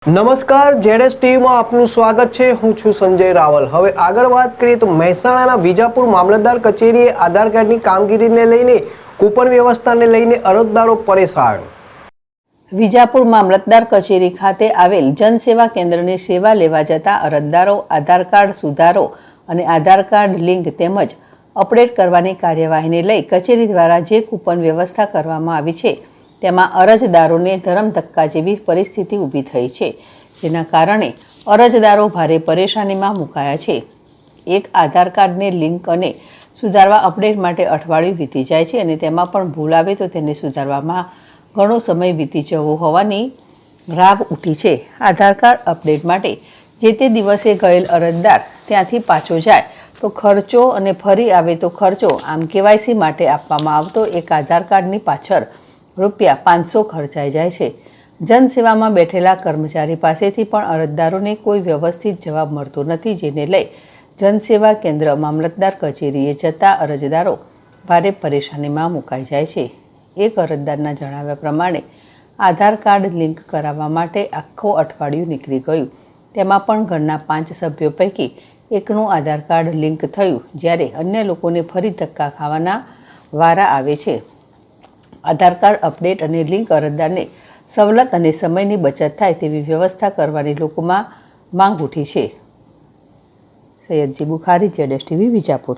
નમસ્કાર જેડેસ ટીવીમાં આપનું સ્વાગત છે। હું છું સંજય રાવલ। હવે આગળ વાત કરીએ તો મહેસાણાના વિજાપુર મામલતદાર કચેરીએ આધાર કાર્ડની કામગીરીને લઈને કૂપન વ્યવસ્થાને લઈને અરજદારો પરેશાન। વિજાપુર મામલતદાર કચેરી ખાતે આવેલ જનસેવા કેન્દ્રની સેવા લેવા જતા અરજદારો આધાર કાર્ડ સુધારો અને આધાર કાર્ડ લિંક તેમજ અપડેટ કરવાની કાર્યવાહીને લઈ કચેરી દ્વારા જે કૂપન વ્યવસ્થા કરવામાં આવી છે તેમાં અરજદારોને ધરમધક્કા જેવી પરિસ્થિતિ ઊભી થઈ છે, જેના કારણે અરજદારો ભારે પરેશાનીમાં મુકાયા છે। એક આધાર કાર્ડને લિંક અને સુધારવા અપડેટ માટે અઠવાડિયું વીતી જાય છે અને તેમાં પણ ભૂલ આવે તો તેને સુધારવામાં ઘણો સમય વીતી જવો હોવાની રાવ ઉઠી છે। આધાર કાર્ડ અપડેટ માટે જે તે દિવસે ગયેલ અરજદાર ત્યાંથી પાછો જાય તો ખર્ચો અને ફરી આવે તો ખર્ચો। આમ કેવાયસી માટે આપવામાં આવતો એક આધાર કાર્ડની પાછળ રૂપિયા 500 ખર્ચાઈ જાય છે। જનસેવામાં બેઠેલા કર્મચારી પાસેથી પણ અરજદારોને કોઈ વ્યવસ્થિત જવાબ મળતો નથી, જેને લઈ જનસેવા કેન્દ્ર મામલતદાર કચેરીએ જતા અરજદારો ભારે પરેશાનીમાં મુકાઈ જાય છે। એક અરજદારના જણાવ્યા પ્રમાણે આધાર કાર્ડ લિંક કરાવવા માટે આખો અઠવાડિયું નીકળી ગયું। તેમાં પણ ઘરના 5 સભ્યો પૈકી એકનું આધાર કાર્ડ લિંક થયું, જ્યારે અન્ય લોકોને ફરી ધક્કા ખાવાના વારા આવે છે। આધાર કાર્ડ અપડેટ અને લિંક અરજદારને સવલત અને સમયની બચત થાય તેવી વ્યવસ્થા કરવાની લોકોમાં માંગ ઉઠી છે। સૈયદજી બુખારી, જેડેસ ટીવી, વિજાપુર।